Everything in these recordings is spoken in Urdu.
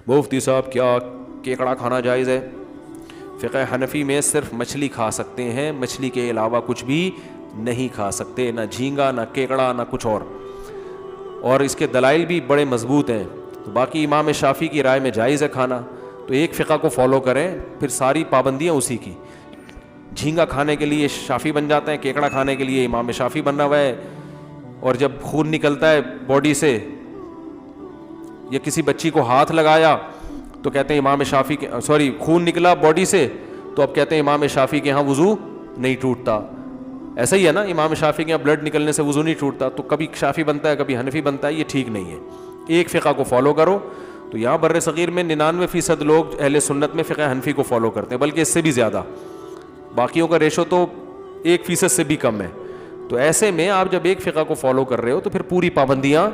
مفتی صاحب کیا کیکڑا کھانا جائز ہے؟ فقہ حنفی میں صرف مچھلی کھا سکتے ہیں, مچھلی کے علاوہ کچھ بھی نہیں کھا سکتے, نہ جھینگا نہ کیکڑا نہ کچھ اور اس کے دلائل بھی بڑے مضبوط ہیں. باقی امام شافعی کی رائے میں جائز ہے کھانا, تو ایک فقہ کو فالو کریں, پھر ساری پابندیاں اسی کی. جھینگا کھانے کے لیے شافعی بن جاتے ہیں, کیکڑا کھانے کے لیے امام شافعی بننا ہوا ہے. اور جب خون نکلتا ہے باڈی سے یا کسی بچی کو ہاتھ لگایا تو کہتے ہیں امام شافعی کے, خون نکلا باڈی سے تو اب کہتے ہیں امام شافعی کے ہاں وضو نہیں ٹوٹتا. ایسا ہی ہے نا, امام شافعی کے یہاں بلڈ نکلنے سے وضو نہیں ٹوٹتا, تو کبھی شافعی بنتا ہے کبھی حنفی بنتا ہے, یہ ٹھیک نہیں ہے. ایک فقہ کو فالو کرو. تو یہاں بر صغیر میں 99% لوگ اہل سنت میں فقہ حنفی کو فالو کرتے ہیں, بلکہ اس سے بھی زیادہ. باقیوں کا ریشو تو 1% سے بھی کم ہے. تو ایسے میں آپ جب ایک فقہ کو فالو کر رہے ہو تو پھر پوری پابندیاں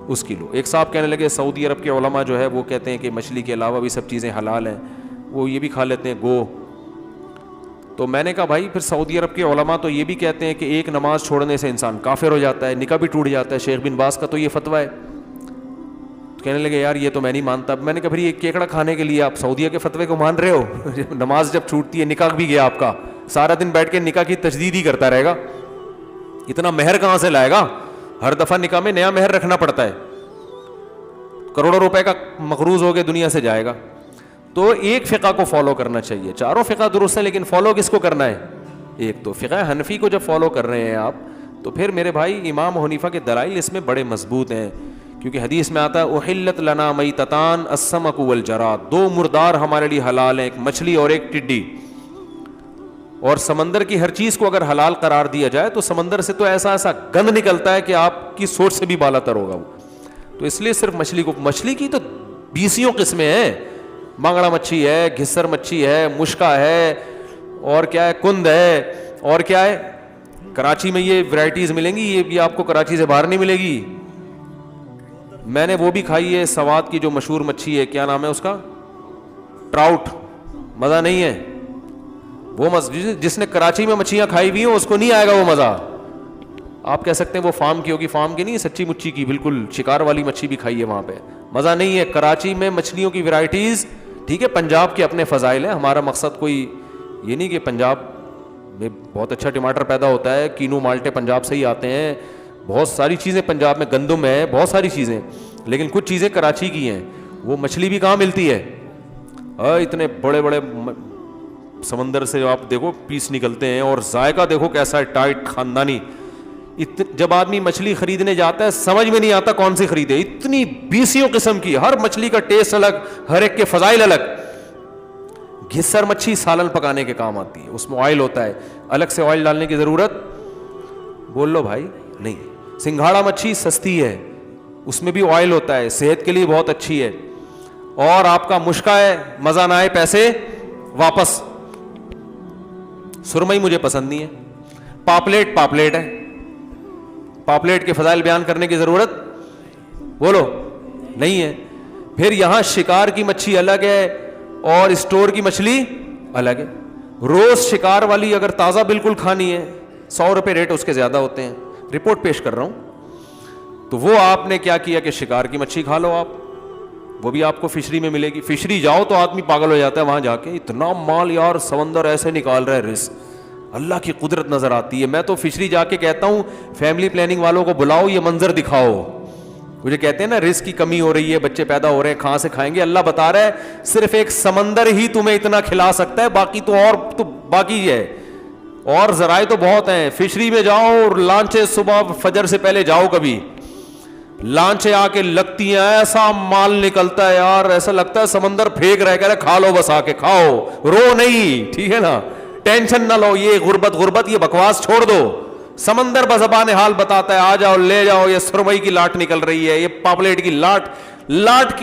اس کی لو. ایک صاحب کہنے لگے سعودی عرب کے علماء جو ہے وہ کہتے ہیں کہ مچھلی کے علاوہ بھی سب چیزیں حلال ہیں, وہ یہ بھی کھا لیتے ہیں گو. تو میں نے کہا بھائی پھر سعودی عرب کے علماء تو یہ بھی کہتے ہیں کہ ایک نماز چھوڑنے سے انسان کافر ہو جاتا ہے, نکاح بھی ٹوٹ جاتا ہے. شیخ بن باز کا تو یہ فتویٰ ہے. کہنے لگے یار یہ تو میں نہیں مانتا. میں نے کہا پھر یہ کیکڑا کھانے کے لیے آپ سعودیہ کے فتوے کو مان رہے ہو؟ نماز جب چھوٹتی ہے, نکاح بھی گیا آپ کا, سارا دن بیٹھ کے نکاح کی تجدید ہی کرتا رہے گا, اتنا مہر کہاں سے لائے گا؟ ہر دفعہ نکاح میں نیا مہر رکھنا پڑتا ہے, کروڑوں روپے کا مقروض ہو کے دنیا سے جائے گا. تو ایک فقہ کو فالو کرنا چاہیے. چاروں فقہ درست ہیں لیکن فالو کس کو کرنا ہے؟ ایک. تو فقہ حنفی کو جب فالو کر رہے ہیں آپ تو پھر میرے بھائی امام حنیفہ کے دلائل اس میں بڑے مضبوط ہیں, کیونکہ حدیث میں آتا ہے احلت لنا میتتان السمک والجراد, 2 مردار ہمارے لیے حلال ہیں, ایک مچھلی اور ایک ٹڈی. اور سمندر کی ہر چیز کو اگر حلال قرار دیا جائے تو سمندر سے تو ایسا ایسا گند نکلتا ہے کہ آپ کی سوچ سے بھی بالا تر ہوگا وہ. تو اس لیے صرف مچھلی کی تو 20 قسمیں ہیں. مانگڑا مچھی ہے, گھسر مچھی ہے, مشکا ہے, اور کیا ہے, کند ہے, اور کیا ہے. کراچی میں یہ ورائٹیز ملیں گی, یہ بھی آپ کو کراچی سے باہر نہیں ملے گی. میں نے وہ بھی کھائی ہے, سوات کی جو مشہور مچھی ہے, کیا نام ہے اس کا, ٹراؤٹ. مزہ نہیں ہے وہ. جس نے کراچی میں مچھیاں کھائی ہوئی ہیں اس کو نہیں آئے گا وہ مزہ. آپ کہہ سکتے ہیں وہ فارم کی ہوگی, فارم کی نہیں, سچی مچھی کی, بالکل شکار والی مچھی بھی کھائی ہے وہاں پہ, مزہ نہیں ہے. کراچی میں مچھلیوں کی ورائٹیز, ٹھیک ہے پنجاب کے اپنے فضائل ہیں, ہمارا مقصد کوئی یہ نہیں کہ پنجاب میں بہت اچھا ٹماٹر پیدا ہوتا ہے, کینو مالٹے پنجاب سے ہی آتے ہیں, بہت ساری چیزیں پنجاب میں, گندم ہے, بہت ساری چیزیں, لیکن کچھ چیزیں کراچی کی ہیں. وہ مچھلی بھی کہاں ملتی ہے؟ اتنے بڑے بڑے سمندر سے آپ دیکھو پیس نکلتے ہیں, اور ذائقہ دیکھو کیسا ہے, ٹائٹ خاندانی. جب آدمی مچھلی خریدنے جاتا ہے سمجھ میں نہیں آتا کون سی خریدے, اتنی 20 قسم کی, ہر مچھلی کا ٹیسٹ الگ, ہر ایک کے فضائل الگ. گھسر مچھی سالن پکانے کے کام آتی ہے, اس میں آئل ہوتا ہے, الگ سے آئل ڈالنے کی ضرورت بول لو بھائی نہیں. سنگھاڑا مچھی سستی ہے, اس میں بھی آئل ہوتا ہے, صحت کے لیے بہت اچھی ہے. اور آپ کا مشکا ہے, مزہ نہ آئے پیسے واپس. سرمئی مجھے پسند نہیں ہے. پاپلیٹ ہے, پاپلیٹ کے فضائل بیان کرنے کی ضرورت بولو نہیں ہے. پھر یہاں شکار کی مچھی الگ ہے اور اسٹور کی مچھلی الگ ہے. روز شکار والی اگر تازہ بالکل کھانی ہے 100 روپے ریٹ اس کے زیادہ ہوتے ہیں, رپورٹ پیش کر رہا ہوں. تو وہ آپ نے کیا کیا کہ شکار کی مچھی کھا لو آپ, وہ بھی آپ کو فشری میں ملے گی. فشری جاؤ تو آدمی پاگل ہو جاتا ہے وہاں جا کے, اتنا مال یار سمندر ایسے نکال رہا ہے, رزق اللہ کی قدرت نظر آتی ہے. میں تو فشری جا کے کہتا ہوں فیملی پلاننگ والوں کو بلاؤ, یہ منظر دکھاؤ. مجھے کہتے ہیں نا رزق کی کمی ہو رہی ہے, بچے پیدا ہو رہے ہیں, کہاں سے کھائیں گے؟ اللہ بتا رہا ہے صرف ایک سمندر ہی تمہیں اتنا کھلا سکتا ہے, باقی تو باقی ہے. اور ذرائع تو بہت ہیں. فشری میں جاؤ اور لانچیں صبح فجر سے پہلے جاؤ, کبھی لانچیں آ کے لگتی ہیں, ایسا مال نکلتا ہے یار, ایسا لگتا ہے سمندر پھینک رہے, کہہ رہے کھا لو بس, آ کے کھاؤ, رو نہیں, ٹھیک ہے نا, ٹینشن نہ لو. یہ غربت یہ بکواس چھوڑ دو. سمندر بزبان حال بتاتا ہے, آ جاؤ لے جاؤ. یہ سرمئی کی لاٹ نکل رہی ہے, یہ پاپلیٹ کی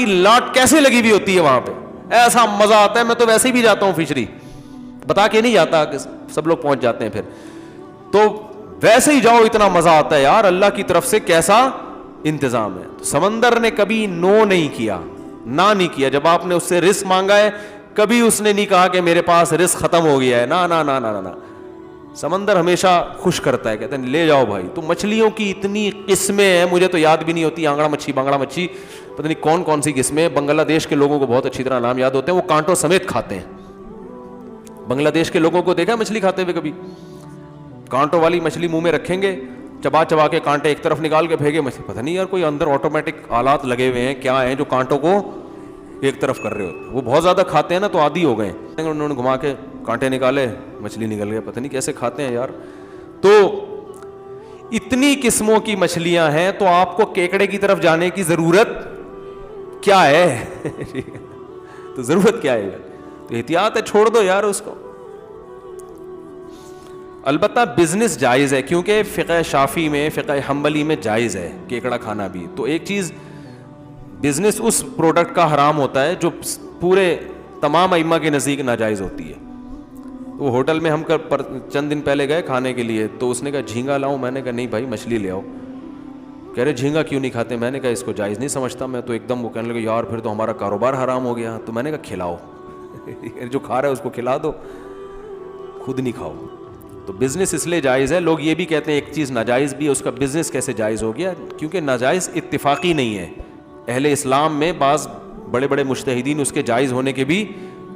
لاٹ کیسے لگی ہوئی ہوتی ہے وہاں پہ, ایسا مزہ آتا ہے. میں تو ویسے بھی جاتا ہوں فشری, بتا کے نہیں جاتا, سب لوگ پہنچ جاتے ہیں پھر. تو ویسے ہی جاؤ, اتنا مزہ آتا ہے یار, اللہ کی طرف سے کیسا انتظام ہے. سمندر نے کبھی نو نہیں کیا, نہ نہیں کیا. جب آپ نے اس سے رزق مانگا ہے کبھی اس نے نہیں کہا کہ میرے پاس رزق ختم ہو گیا ہے, نہ. سمندر ہمیشہ خوش کرتا ہے, کہتے ہیں لے جاؤ بھائی. تو مچھلیوں کی اتنی قسمیں ہیں, مجھے تو یاد بھی نہیں ہوتی. آنگڑا مچھی, بانگڑا مچھی, پتہ نہیں کون کون سی قسمیں. بنگلہ دیش کے لوگوں کو بہت اچھی طرح نام یاد ہوتے ہیں, وہ کانٹوں سمیت کھاتے ہیں. بنگلہ دیش کے لوگوں کو دیکھا مچھلی کھاتے ہوئے کبھی؟ کانٹوں والی مچھلی منہ میں رکھیں گے, چبا چبا کے کانٹے ایک طرف نکال کے پھینکے مچھلی. پتہ نہیں یار کوئی اندر آٹومیٹک آلات لگے ہوئے ہیں کیا ہیں جو کانٹوں کو ایک طرف کر رہے ہوتے. وہ بہت زیادہ کھاتے ہیں نا تو عادی ہو گئے ہیں, انہوں نے گھما کے کانٹے نکالے, مچھلی نکل گیا. پتہ نہیں کیسے کھاتے ہیں یار. تو اتنی قسموں کی مچھلیاں ہیں تو آپ کو کیکڑے کی طرف جانے کی ضرورت کیا ہے؟ تو ضرورت کیا ہے؟ تو احتیاط ہے, چھوڑ دو یار اس کو. البتہ بزنس جائز ہے, کیونکہ فقہ شافعی میں, فقہ حنبلی میں جائز ہے کیکڑا کھانا بھی. تو ایک چیز بزنس اس پروڈکٹ کا حرام ہوتا ہے جو پورے تمام ائمہ کے نزدیک ناجائز ہوتی ہے. وہ ہوٹل میں ہم چند دن پہلے گئے کھانے کے لیے, تو اس نے کہا جھینگا لاؤں, میں نے کہا نہیں بھائی مچھلی لے آؤ. کہہ رہے جھینگا کیوں نہیں کھاتے؟ میں نے کہا اس کو جائز نہیں سمجھتا میں. تو ایک دم وہ کہنے لگے یار پھر تو ہمارا کاروبار حرام ہو گیا. تو میں نے کہا کھلاؤ, جو کھا رہا ہے اس کو کھلا دو, خود نہیں کھاؤ. تو بزنس اس لیے جائز ہے. لوگ یہ بھی کہتے ہیں ایک چیز ناجائز بھی ہے, اس کا بزنس کیسے جائز ہو گیا؟ کیونکہ ناجائز اتفاقی نہیں ہے. اہل اسلام میں بعض بڑے بڑے مجتہدین اس کے جائز ہونے کے بھی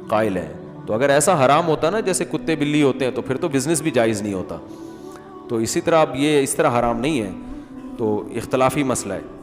قائل ہیں. تو اگر ایسا حرام ہوتا نا جیسے کتے بلی ہوتے ہیں تو پھر تو بزنس بھی جائز نہیں ہوتا. تو اسی طرح اب یہ اس طرح حرام نہیں ہے, تو اختلافی مسئلہ ہے.